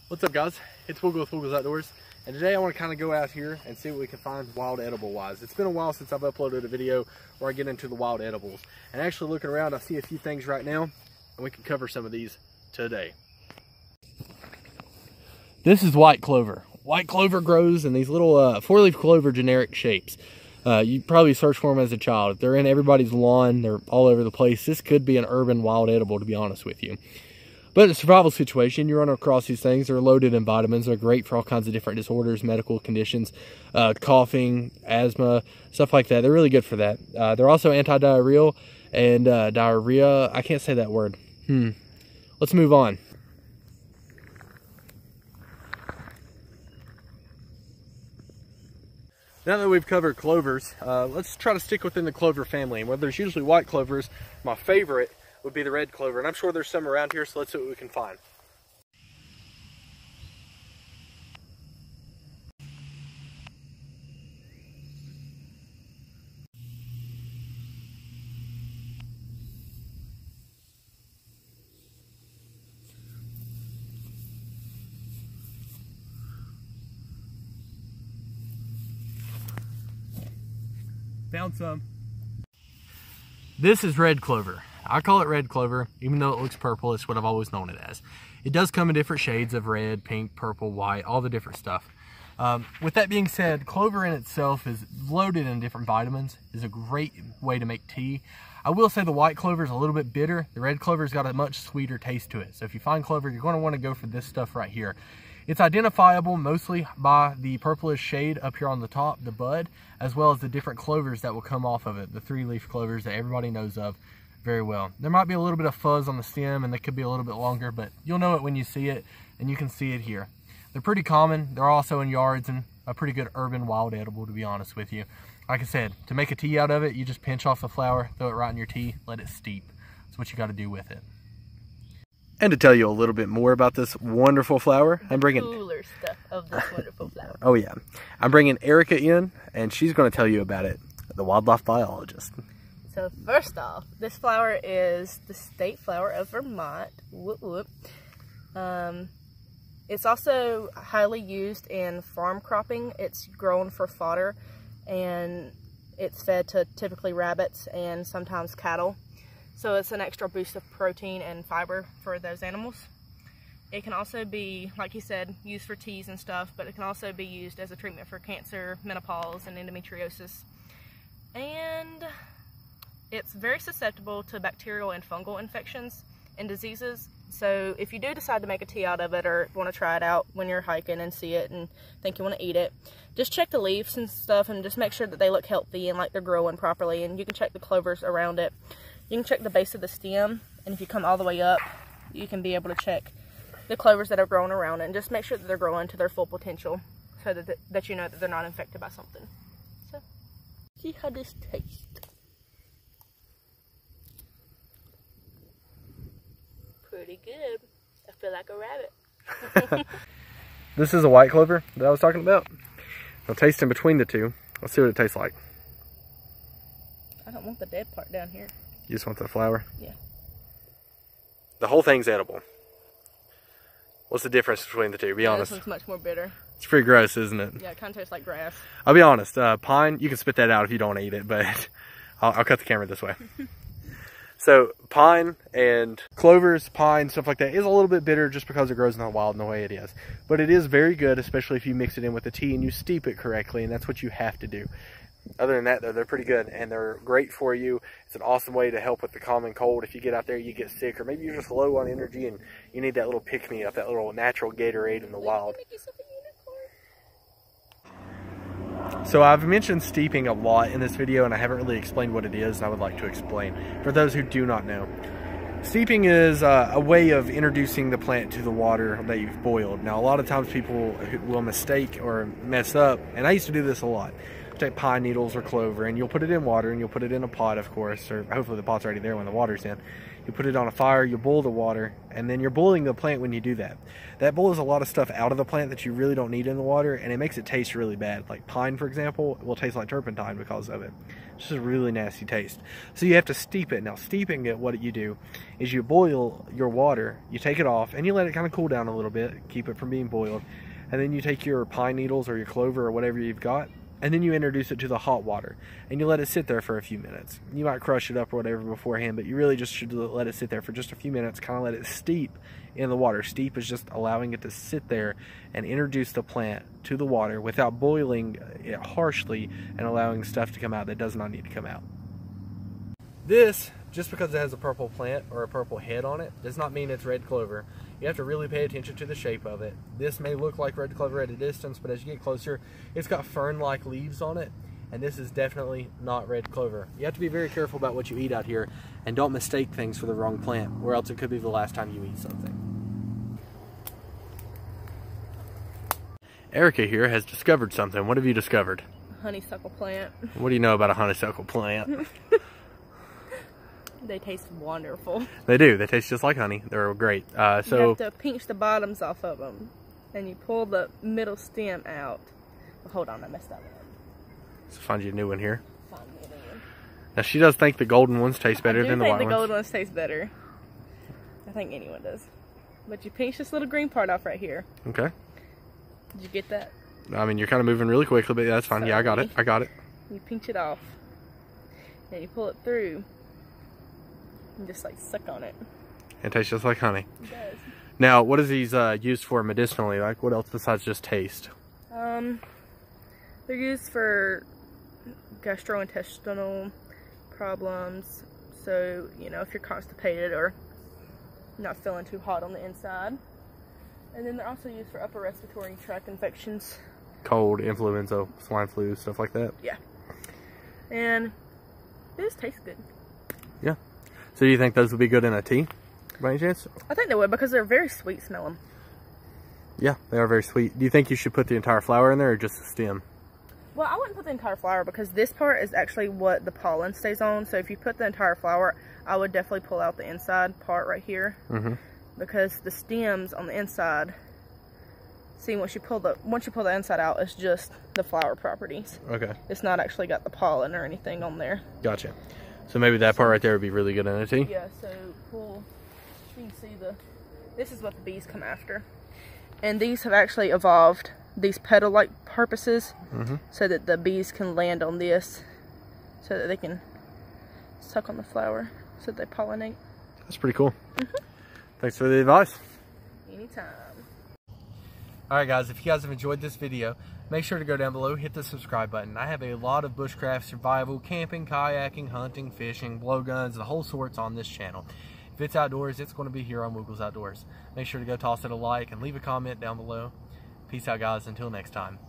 What's up, guys? It's Woogle with Woogle's Outdoors, and today I want to kind of go out here and see what we can find wild edible wise. It's been a while since I've uploaded a video where I get into the wild edibles, and actually looking around I see a few things right now, and we can cover some of these today. This is white clover. White clover grows in these little four-leaf clover generic shapes. You probably search for them as a child. They're in everybody's lawn. They're all over the place. This could be an urban wild edible, to be honest with you. But in a survival situation, you run across these things. They're loaded in vitamins. They're great for all kinds of different disorders, medical conditions, coughing, asthma, stuff like that. They're really good for that. They're also anti-diarrheal and diarrhea. I can't say that word. Let's move on. Now that we've covered clovers, let's try to stick within the clover family. And where there's usually white clovers, my favorite would be the red clover, and I'm sure there's some around here, so let's see what we can find. Found some. This is red clover. I call it red clover, even though it looks purple. It's what I've always known it as. It does come in different shades of red, pink, purple, white, all the different stuff. With that being said, clover in itself is loaded in different vitamins. Is a great way to make tea. I will say the white clover is a little bit bitter. The red clover's got a much sweeter taste to it. So if you find clover, you're going to want to go for this stuff right here. It's identifiable mostly by the purplish shade up here on the top, the bud, as well as the different clovers that will come off of it, the three-leaf clovers that everybody knows of very well. There might be a little bit of fuzz on the stem and they could be a little bit longer, but you'll know it when you see it, and you can see it here. They're pretty common. They're also in yards and a pretty good urban wild edible, to be honest with you. Like I said, to make a tea out of it, you just pinch off the flower, throw it right in your tea, let it steep. That's what you got to do with it. And to tell you a little bit more about this wonderful flower, I'm bringing cooler stuff of this wonderful flower. Oh yeah, I'm bringing Ericah in, and she's going to tell you about it, the wildlife biologist. So first off, this flower is the state flower of Vermont. Whoop whoop. It's also highly used in farm cropping. It's grown for fodder, and it's fed to typically rabbits and sometimes cattle. So it's an extra boost of protein and fiber for those animals. It can also be, like you said, used for teas and stuff, but it can also be used as a treatment for cancer, menopause, and endometriosis. And it's very susceptible to bacterial and fungal infections and diseases. So if you do decide to make a tea out of it or want to try it out when you're hiking and see it and think you want to eat it, just check the leaves and stuff and just make sure that they look healthy and like they're growing properly. And you can check the clovers around it. You can check the base of the stem, and if you come all the way up, you can be able to check the clovers that are growing around it, and just make sure that they're growing to their full potential so that you know that they're not infected by something. So, see how this tastes. Pretty good. I feel like a rabbit. This is a white clover that I was talking about. I'll taste in between the two. Let's see what it tastes like. I don't want the dead part down here. You just want the flower? Yeah. The whole thing's edible. What's the difference between the two? Be honest. This one's much more bitter. It's pretty gross, isn't it? Yeah, it kind of tastes like grass. I'll be honest. Pine, you can spit that out if you don't want to eat it, but I'll cut the camera this way. So pine and clovers, pine, stuff like that is a little bit bitter just because it grows in the wild and the way it is. But it is very good, especially if you mix it in with the tea and you steep it correctly, and that's what you have to do. Other than that, though, they're pretty good, and they're great for you. It's an awesome way to help with the common cold. If you get out there, you get sick, or maybe you're just low on energy and you need that little pick-me-up, that little natural Gatorade in the wild. So I've mentioned steeping a lot in this video, and I haven't really explained what it is, and I would like to explain for those who do not know. Steeping is a way of introducing the plant to the water that you've boiled. Now, a lot of times people will mistake or mess up, and I used to do this a lot. Take pine needles or clover, and you'll put it in water, and you'll put it in a pot, of course, or hopefully the pot's already there when the water's in. You put it on a fire, you boil the water, and then you're boiling the plant when you do that. That boils a lot of stuff out of the plant that you really don't need in the water, and it makes it taste really bad. Like pine, for example, will taste like turpentine because of it. It's just a really nasty taste. So you have to steep it. Now steeping it, what you do is you boil your water, you take it off, and you let it kind of cool down a little bit, keep it from being boiled. And then you take your pine needles or your clover or whatever you've got, and then you introduce it to the hot water, and you let it sit there for a few minutes. You might crush it up or whatever beforehand, but you really just should let it sit there for just a few minutes, kind of let it steep in the water. Steep is just allowing it to sit there and introduce the plant to the water without boiling it harshly and allowing stuff to come out that does not need to come out. This, just because it has a purple plant or a purple head on it, does not mean it's red clover. You have to really pay attention to the shape of it. This may look like red clover at a distance, but as you get closer, it's got fern-like leaves on it, and this is definitely not red clover. You have to be very careful about what you eat out here, and don't mistake things for the wrong plant, or else it could be the last time you eat something. Erica here has discovered something. What have you discovered? Honeysuckle plant. What do you know about a honeysuckle plant? They taste wonderful. They do. They taste just like honey. They're great. You have to pinch the bottoms off of them, and you pull the middle stem out. Oh, hold on, I messed up. Let's find you a new one here. Find me a new one. Now she does think the golden ones taste better than the white ones. I think the golden ones taste better. I think anyone does. But you pinch this little green part off right here. Okay. Did you get that? I mean, you're kind of moving really quickly, but that's fine. Yeah, I got it. I got it. You pinch it off, and you pull it through. And just like suck on it. It tastes just like honey. It does. Now, what is these used for medicinally? Like, what else besides just taste? They're used for gastrointestinal problems. So, you know, if you're constipated or not feeling too hot on the inside. And then they're also used for upper respiratory tract infections. Cold, influenza, swine flu, stuff like that? Yeah. And it just tastes good. Yeah. So do you think those would be good in a tea, by any chance? I think they would, because they're very sweet smelling. Yeah, they are very sweet. Do you think you should put the entire flower in there or just the stem? Well, I wouldn't put the entire flower, because this part is actually what the pollen stays on. So if you put the entire flower, I would definitely pull out the inside part right here. Mm-hmm. Because the stems on the inside, see, once you pull the inside out, it's just the flower properties. Okay. It's not actually got the pollen or anything on there. Gotcha. So maybe that part right there would be really good in a tea? Yeah, so pull, you can see this is what the bees come after. And these have actually evolved these petal-like purposes, so that the bees can land on this, so that they can suck on the flower, so that they pollinate. That's pretty cool. Thanks for the advice. Anytime. Alright guys, if you guys have enjoyed this video, make sure to go down below, hit the subscribe button. I have a lot of bushcraft, survival, camping, kayaking, hunting, fishing, blowguns, the whole sorts on this channel. If it's outdoors, it's going to be here on Woogle's Outdoors. Make sure to go toss it a like and leave a comment down below. Peace out guys, until next time.